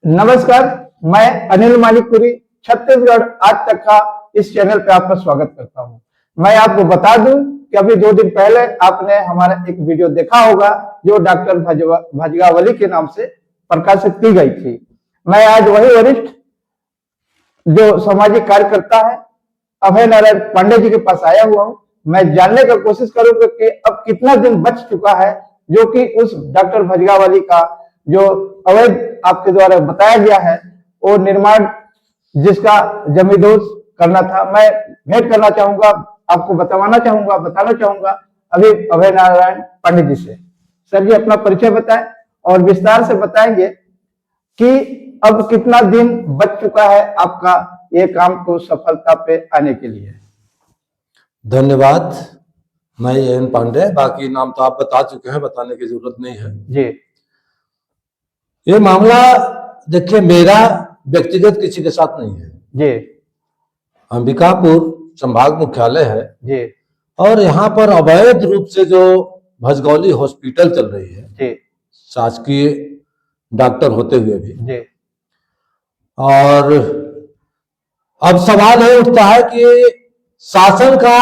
नमस्कार, मैं अनिल मानिकपुरी छत्तीसगढ़ आज तक का इस चैनल पे आपका स्वागत करता हूं। मैं आपको बता दूं कि अभी 2 दिन पहले आपने हमारा एक वीडियो देखा होगा जो डॉक्टर भजगावली के नाम से प्रकाशित की गई थी। मैं आज वही वरिष्ठ जो सामाजिक कार्यकर्ता है अभय नारायण पांडे जी के पास आया हुआ हूँ। मैं जानने का कोशिश करूंगा कि अब कितना दिन बच चुका है जो कि उस डॉक्टर भजगावली का जो अवैध आपके द्वारा बताया गया है वो निर्माण जिसका जमींदोज करना था। मैं भेंट करना चाहूंगा, आपको बताना चाहूंगा अभी अभय नारायण पांडे जी से। सर जी अपना परिचय बताएं और विस्तार से बताएंगे कि अब कितना दिन बच चुका है आपका ये काम को सफलता पे आने के लिए। धन्यवाद। मैं एन पांडे, बाकी नाम तो आप बता चुके हैं, बताने की जरूरत नहीं है जी। ये मामला देखिए मेरा व्यक्तिगत किसी के साथ नहीं है जी। अंबिकापुर संभाग मुख्यालय है जी। और यहाँ पर अवैध रूप से जो भजगौली हॉस्पिटल चल रही है जी। शासकीय डॉक्टर होते हुए भी जी। और अब सवाल है उठता है कि शासन का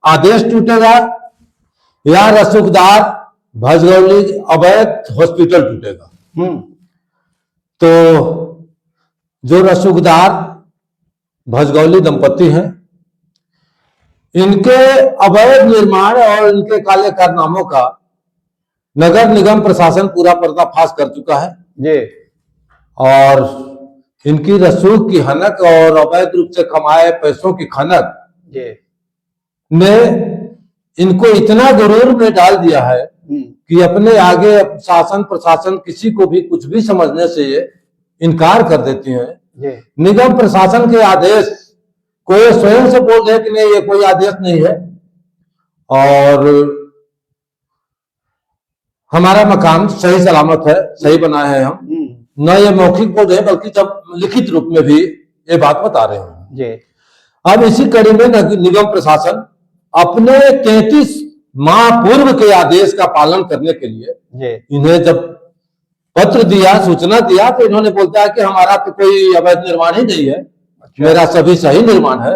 आदेश टूटेगा या रसूखदार भजगौली अवैध हॉस्पिटल टूटेगा। तो जो रसूखदार भजगौली दंपति हैं इनके अवैध निर्माण और इनके काले कारनामों का नगर निगम प्रशासन पूरा पर्दाफाश कर चुका है जी। और इनकी रसूख की हनक और अवैध रूप से कमाए पैसों की खनक ने इनको इतना गुरूर में डाल दिया है कि अपने आगे शासन प्रशासन किसी को भी कुछ भी समझने से ये इनकार कर देती हैं। निगम प्रशासन के आदेश को ये स्वयं से बोल रहे कि नहीं ये कोई आदेश नहीं है और हमारा मकान सही सलामत है, सही बनाए हैं हम। न ये मौखिक बोल रहे हैं बल्कि जब लिखित रूप में भी ये बात बता रहे हैं। अब इसी कड़ी में निगम प्रशासन अपने 33 माह पूर्व के आदेश का पालन करने के लिए इन्हें जब पत्र दिया, सूचना दिया तो इन्होंने बोलता है कि हमारा तो कोई अवैध निर्माण ही नहीं है, मेरा सभी सही निर्माण है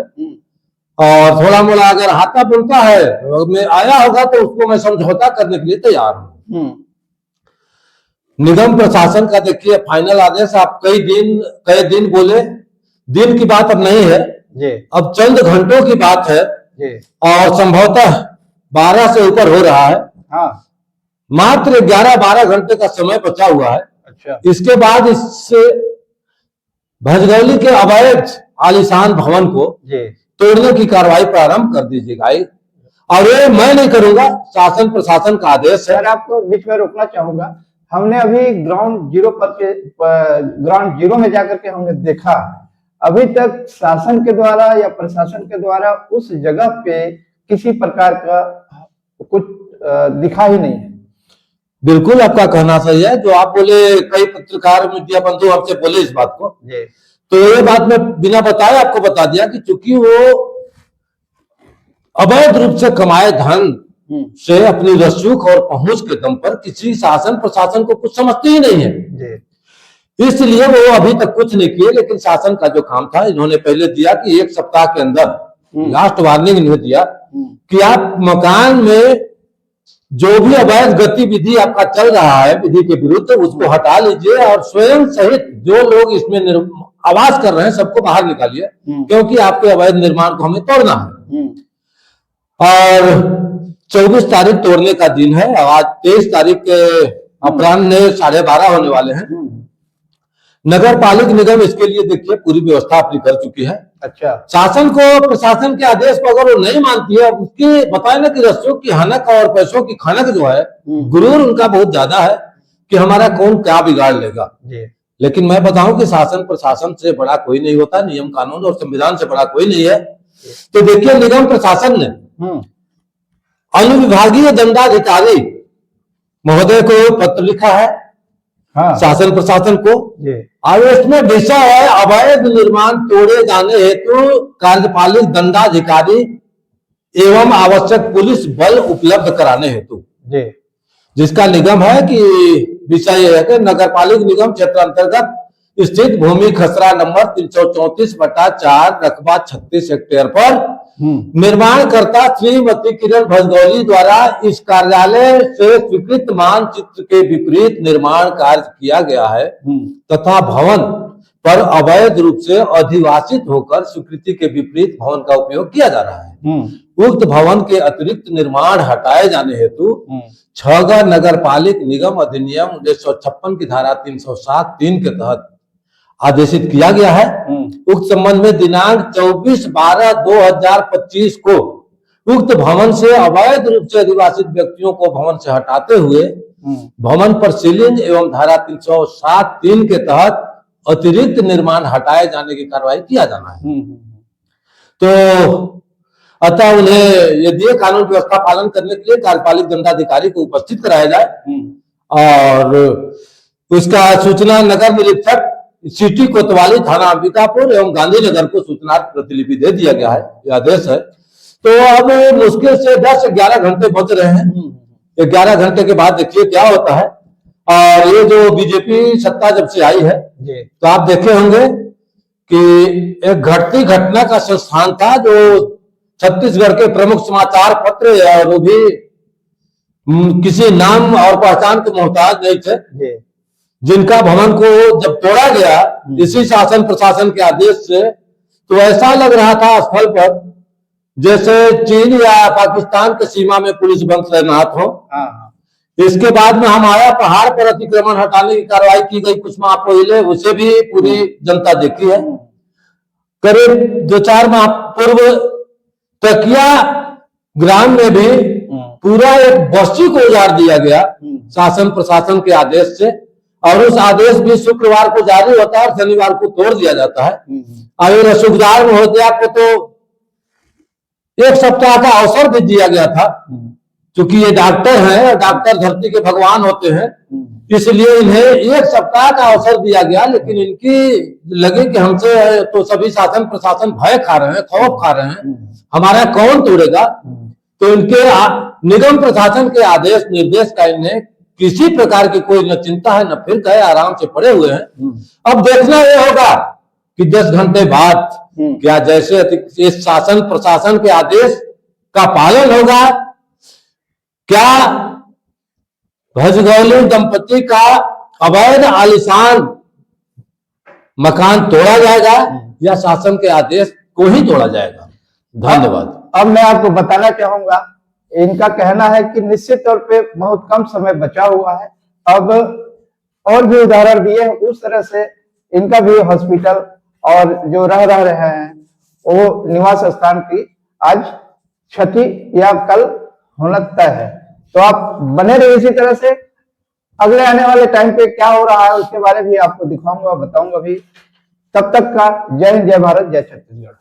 और थोड़ा मोड़ा अगर हाथा बोलता है मैं आया होगा तो उसको मैं समझौता करने के लिए तैयार हूं। निगम प्रशासन का देखिए फाइनल आदेश आप कई दिन बोले, दिन की बात अब नहीं है, अब चंद घंटों की बात है और संभवतः 12 से ऊपर हो रहा है। हाँ। मात्र 11-12 घंटे का समय बचा हुआ है। अच्छा। इसके बाद इससे भजगौली के अवैध आलीशान भवन को तोड़ने की कार्रवाई प्रारंभ कर दीजिएगा और ये मैं नहीं करूंगा, शासन प्रशासन का आदेश है। सर आपको बीच में रोकना चाहूंगा, हमने अभी ग्राउंड जीरो में जाकर के हमने देखा अभी तक शासन के द्वारा या प्रशासन के द्वारा उस जगह पे किसी प्रकार का कुछ दिखा ही नहीं है। बिल्कुल आपका कहना सही है, जो आप बोले कई पत्रकार मीडिया बंधु हमसे बोले इस बात को, तो ये बात मैं बिना बताए आपको बता दिया कि चूंकि वो अवैध रूप से कमाए धन से अपनी रसूख और पहुंच के दम पर किसी शासन प्रशासन को कुछ समझते ही नहीं है, इसलिए वो अभी तक कुछ नहीं किए। लेकिन शासन का जो काम था इन्होंने पहले दिया कि 1 सप्ताह के अंदर लास्ट वार्निंग इन्हें दिया कि आप मकान में जो भी अवैध गतिविधि आपका चल रहा है विधि के विरुद्ध उसको हटा लीजिए और स्वयं सहित जो लोग इसमें आवाज कर रहे हैं सबको बाहर निकालिए क्योंकि आपके अवैध निर्माण को हमें तोड़ना है। और 24 तारीख तोड़ने का दिन है, आज 23 तारीख के अपराह्न 12:30 होने वाले हैं। नगर पालिक निगम इसके लिए देखिए पूरी व्यवस्था अपनी कर चुकी है। अच्छा। शासन को प्रशासन के आदेश को अगर वो नहीं मानती है, उसकी बताए ना कि रस्सियों की हनक और पैसों की खनक जो है गुरूर उनका बहुत ज्यादा है कि हमारा कौन क्या बिगाड़ लेगा। लेकिन मैं बताऊं कि शासन प्रशासन से बड़ा कोई नहीं होता, नियम कानून और संविधान से बड़ा कोई नहीं है। तो देखिए निगम प्रशासन ने अनुविभागीय दंडाधिकारी महोदय को पत्र लिखा है। हाँ। शासन प्रशासन को और इसमें विषय है अवैध निर्माण तोड़े जाने हेतु कार्यपालिक दंडाधिकारी एवं आवश्यक पुलिस बल उपलब्ध कराने हेतु, जिसका निगम है कि विषय है कि नगर पालिक निगम क्षेत्र अंतर्गत स्थित भूमि खसरा नंबर 334/4 रकबा 36 हेक्टेयर पर निर्माणकर्ता श्रीमती किरण भजगौली द्वारा इस कार्यालय से स्वीकृत मानचित्र के विपरीत निर्माण कार्य किया गया है तथा भवन पर अवैध रूप से अधिवासित होकर स्वीकृति के विपरीत भवन का उपयोग किया जा रहा है। उक्त भवन के अतिरिक्त निर्माण हटाए जाने हेतु छगड़ नगर पालिक निगम अधिनियम 1956 की धारा 307(3) के तहत आदेशित किया गया है। उक्त संबंध में दिनांक 24/12/2025 को उक्त भवन से अवैध रूप से अधिवासित व्यक्तियों को भवन से हटाते हुए भवन पर सीलिंग एवं धारा 307(3) के तहत अतिरिक्त निर्माण हटाए जाने की कार्रवाई किया जाना है। तो अतः उन्हें यदि कानून व्यवस्था पालन करने के लिए कार्यपालिक दंडाधिकारी को उपस्थित कराया जाए और उसका सूचना नगर निरीक्षक सिटी कोतवाली थाना अंबिकापुर एवं गांधीनगर को सूचना प्रतिलिपि दे दिया गया है। यह आदेश है। तो अब मुश्किल से 10-11 घंटे बच रहे हैं। 11 घंटे के बाद देखिए क्या होता है। और ये जो बीजेपी सत्ता जब से आई है तो आप देखे होंगे कि एक घटती घटना का संस्थान था जो छत्तीसगढ़ के प्रमुख समाचार पत्र और वो भी किसी नाम और पहचान के मोहताज नहीं थे, जिनका भवन को जब तोड़ा गया इसी शासन प्रशासन के आदेश से, तो ऐसा लग रहा था स्थल पर जैसे चीन या पाकिस्तान के सीमा में पुलिस बल तैनात हो। इसके बाद में हमारा पहाड़ पर अतिक्रमण हटाने की कार्रवाई की गई कुछ माह पहले, उसे भी पूरी जनता देखी है। करीब 2-4 माह पूर्व तकिया ग्राम में भी पूरा एक बस्ती को उजाड़ दिया गया शासन प्रशासन के आदेश से, और उस आदेश भी शुक्रवार को जारी होता है और शनिवार को तोड़ दिया जाता है। अभी रसूखदार महोदया को तो 1 सप्ताह का अवसर भी दिया गया था, क्योंकि ये डॉक्टर हैं और डॉक्टर धरती के भगवान होते हैं, इसलिए इन्हें 1 सप्ताह का अवसर दिया गया। लेकिन इनकी लगे कि हमसे तो सभी शासन प्रशासन भय खा रहे हैं, खौफ खा रहे हैं, हमारा कौन तोड़ेगा। तो इनके निगम प्रशासन के आदेश निर्देश का इन्हें किसी प्रकार की कोई न चिंता है न फिर गए, आराम से पड़े हुए हैं। अब देखना यह होगा कि 10 घंटे बाद क्या जैसे इस शासन प्रशासन के आदेश का पालन होगा, क्या भजगौली दंपति का अवैध आलिशान मकान तोड़ा जाएगा या शासन के आदेश को ही तोड़ा जाएगा। धन्यवाद। अब मैं आपको बताना चाहूंगा, इनका कहना है कि निश्चित तौर पे बहुत कम समय बचा हुआ है। अब और भी उदाहरण दिए हैं, उस तरह से इनका भी हॉस्पिटल और जो रह रहे हैं वो निवास स्थान की आज क्षति या कल होना तय है। तो आप बने रहिए इसी तरह से। अगले आने वाले टाइम पे क्या हो रहा है उसके बारे में भी आपको दिखाऊंगा, बताऊंगा भी। तब तक का जय हिंद, जय भारत, जय छत्तीसगढ़।